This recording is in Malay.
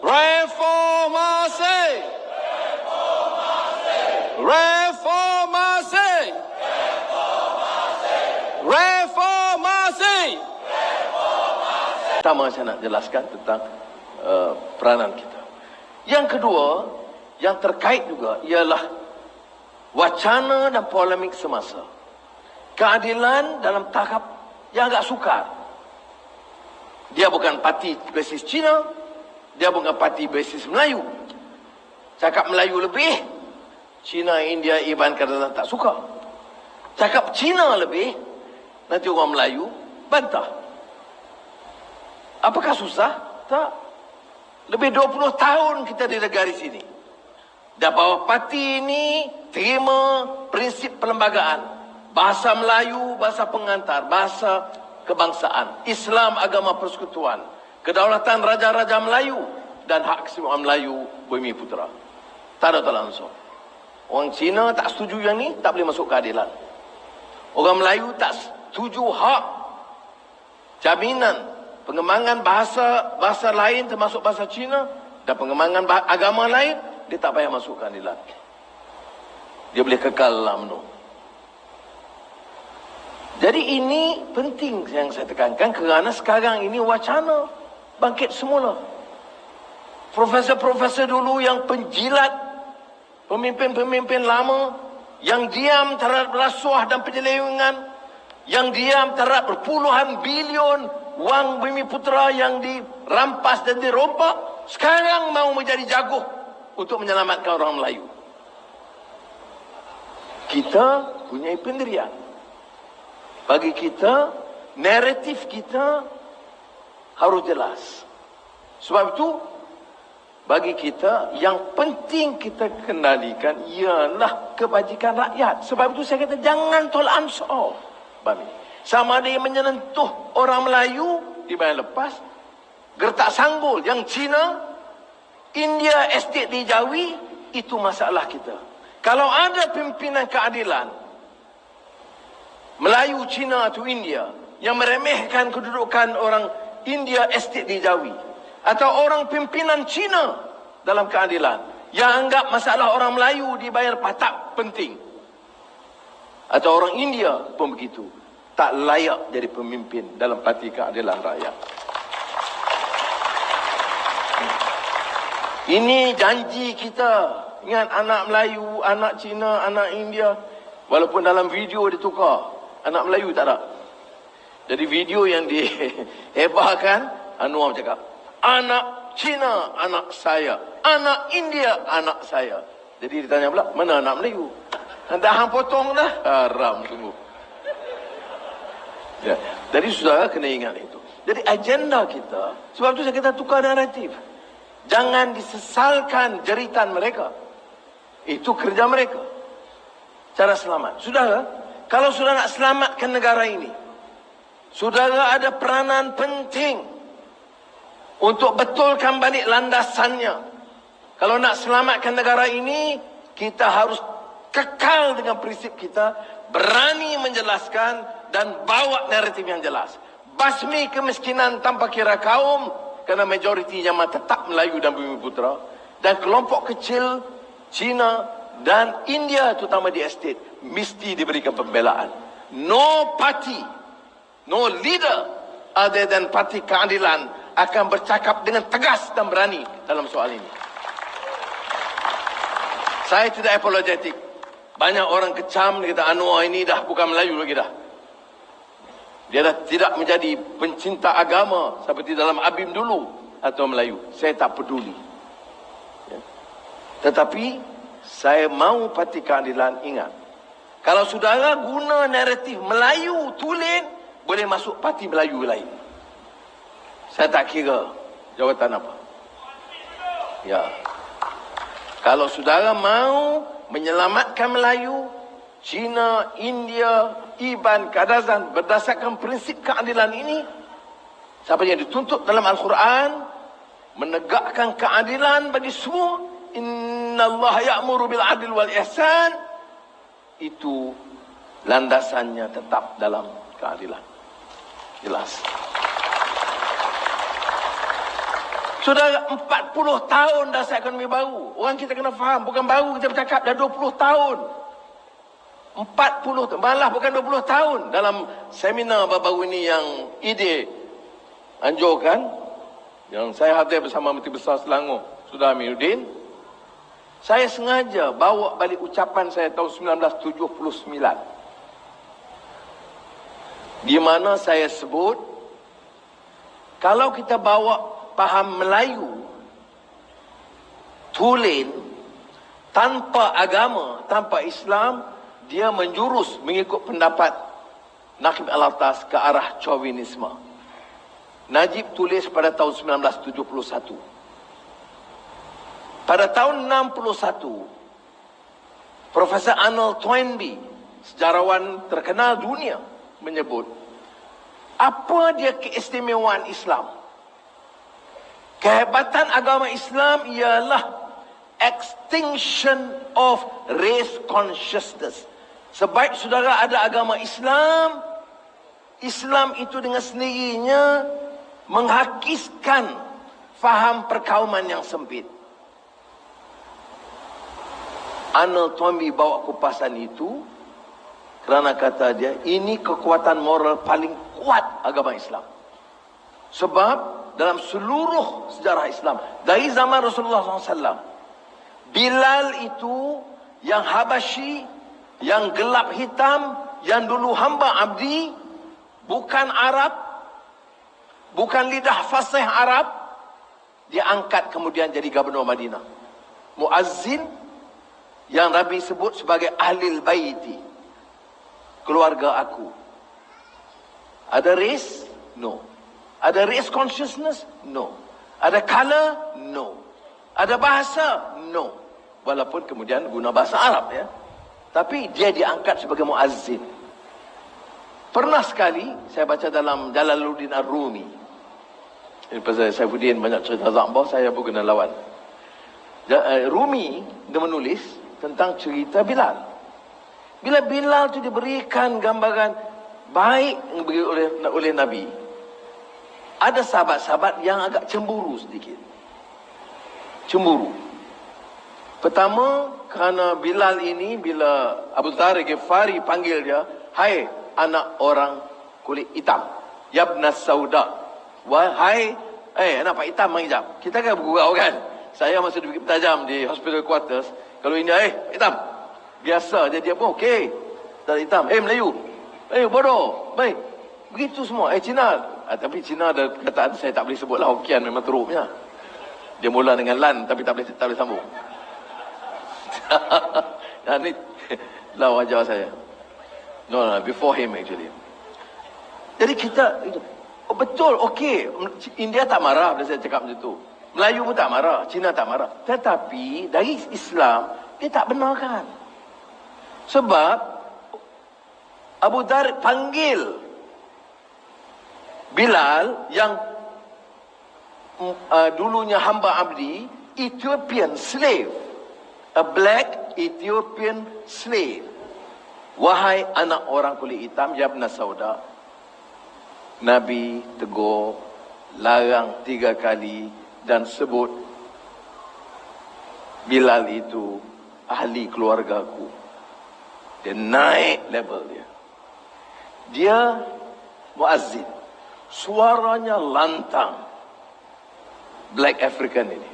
Reformasi. Reformasi. Reformasi. Pertama saya nak jelaskan tentang peranan kita. Yang kedua, yang terkait juga ialah wacana dan polemik semasa. Keadilan dalam tahap yang agak sukar. Dia bukan parti basis Cina, dia bukan parti basis Melayu. Cakap Melayu lebih, Cina, India, Iban kadang-kadang tak suka. Cakap Cina lebih, nanti orang Melayu bantah. Apakah susah? Tak. Lebih 20 tahun kita di negara sini. Dah bawa parti ini terima prinsip perlembagaan. Bahasa Melayu, bahasa pengantar, bahasa kebangsaan, Islam agama persekutuan, kedaulatan raja-raja Melayu dan hak keseimbangan Melayu Bumi Putera. Tak ada langsung. Orang Cina tak setuju yang ni, tak boleh masuk keadilan. Orang Melayu tak setuju hak jaminan pengembangan bahasa lain termasuk bahasa Cina dan pengembangan agama lain, dia tak payah masuk keadilan. Dia boleh kekal dalam UMNO. Jadi ini penting yang saya tekankan kerana sekarang ini wacana bangkit semula. Profesor-profesor dulu yang penjilat, pemimpin-pemimpin lama yang diam terhadap rasuah dan penyelewengan, yang diam terhadap berpuluhan bilion wang Bumi Putera yang dirampas dan dirompak, sekarang mau menjadi jago untuk menyelamatkan orang Melayu. Kita punya pendirian. Bagi kita, naratif kita harus jelas. Sebab itu, bagi kita, yang penting kita kendalikan ialah kebajikan rakyat. Sebab itu saya kata, jangan tolak ansur. Sama ada yang menyentuh orang Melayu di bayan lepas, gertak sanggul yang Cina, India, estate di Jawi, itu masalah kita. Kalau ada pimpinan keadilan, Melayu, Cina atau India yang meremehkan kedudukan orang India estate di Jawi, atau orang pimpinan Cina dalam keadilan yang anggap masalah orang Melayu dibayar patak penting, atau orang India pun begitu, tak layak jadi pemimpin dalam parti keadilan rakyat. Ini janji kita. Ingat, anak Melayu, anak Cina, anak India, walaupun dalam video ditukar, anak Melayu tak ada. Jadi video yang dihebahkan, Anwar cakap, anak Cina anak saya, anak India anak saya. Jadi ditanya pula, mana anak Melayu? Dah hang potong dah. Haram sungguh. Ya. Jadi saudara kena ingat itu. Jadi agenda kita, sebab itu kita tukar naratif. Jangan disesalkan jeritan mereka. Itu kerja mereka. Cara selamat. Saudara, kalau sudah nak selamatkan negara ini, saudara ada peranan penting untuk betulkan balik landasannya. Kalau nak selamatkan negara ini, kita harus kekal dengan prinsip kita, berani menjelaskan dan bawa naratif yang jelas. Basmi kemiskinan tanpa kira kaum, kerana majoritinya tetap Melayu dan Bumi Putera, dan kelompok kecil Cina dan India terutama di estate mesti diberikan pembelaan. No party, no leader other than parti keadilan akan bercakap dengan tegas dan berani dalam soal ini. Saya tidak apologetik. Banyak orang kecam, dia kata Anwar ini dah bukan Melayu lagi dah. Dia dah tidak menjadi pencinta agama seperti dalam Abim dulu atau Melayu. Saya tak peduli. Ya. Tetapi saya mau parti keadilan ingat. Kalau saudara guna naratif Melayu tulen, boleh masuk parti Melayu lain. Saya tak kira jawatan apa. Ya. Kalau saudara mau menyelamatkan Melayu, Cina, India, Iban, Kadazan berdasarkan prinsip keadilan ini, siapa yang dituntut dalam Al-Quran menegakkan keadilan bagi semua, innallaha ya'muru bil adil wal ihsan, itu landasannya tetap dalam keadilan. Jelas. Saudara, 40 tahun dah saya ekonomi baru. Orang kita kena faham, bukan baru kita bercakap, dah 20 tahun. 40 tahun, malah bukan 20 tahun. Dalam seminar baru-baru ini yang ide anjurkan, yang saya hadir bersama Menteri Besar Selangor, Sudar Amiruddin, saya sengaja bawa balik ucapan saya tahun 1979. Di mana saya sebut, kalau kita bawa faham Melayu tulen tanpa agama, tanpa Islam, dia menjurus mengikut pendapat Naqib Al-Atas ke arah Chauvinisme. Najib tulis pada tahun 1971. Pada tahun 61, Profesor Arnold Toynbee, sejarawan terkenal dunia, menyebut apa dia keistimewaan Islam. Kehebatan agama Islam ialah extinction of race consciousness. Sebab saudara ada agama Islam, Islam itu dengan sendirinya menghakiskan faham perkauman yang sempit. Arnold Toynbee bawa kupasan itu kerana kata dia, ini kekuatan moral paling kuat agama Islam. Sebab dalam seluruh sejarah Islam, dari zaman Rasulullah SAW, Bilal itu yang Habasyi, yang gelap hitam, yang dulu hamba abdi, bukan Arab, bukan lidah fasih Arab, dia angkat kemudian jadi gubernur Madinah. Muazzin yang Nabi sebut sebagai Ahlil Baiti, keluarga aku. Ada race? No. Ada race consciousness? No. Ada color? No. Ada bahasa? No. Walaupun kemudian guna bahasa Arab ya. Tapi dia diangkat sebagai muazzin. Pernah sekali saya baca dalam Jalaluddin Ar-Rumi. Ini pasal Saifuddin banyak cerita Zambah, saya pun kena lawan. Rumi dia menulis tentang cerita Bilal. Bila Bilal itu diberikan gambaran baik yang diberi oleh Nabi, ada sahabat-sahabat yang agak cemburu sedikit. Cemburu. Pertama, kerana Bilal ini, bila Abu Dzar Ghifari panggil dia, hai anak orang kulit hitam, yabna sauda, wahai anak Pak Hitam menghijab. Kita kan bergurau kan. Saya masa duduk tajam di hospital quarters, kalau ini hitam, biasa dia pun okey. Tak hitam, Melayu, bodoh, baik. Begitu semua. Cina, tapi Cina ada perkataan saya tak boleh sebut lah, Hokian memang teruknya. Dia mula dengan lan tapi tak boleh sambung. Dan ni lah wajah saya. No, before him actually. Jadi kita betul, okey. India tak marah bila saya cakap macam tu. Melayu pun tak marah, Cina tak marah. Tetapi dari Islam dia tak benarkan. Sebab Abu Dzar panggil Bilal yang dulunya hamba abdi, Ethiopian slave, a black Ethiopian slave. Wahai anak orang kulit hitam, yabna sauda. Nabi tegur, larang 3 kali dan sebut Bilal itu ahli keluargaku. Dia naik level dia. Dia muazzin. Suaranya lantang. Black African ini.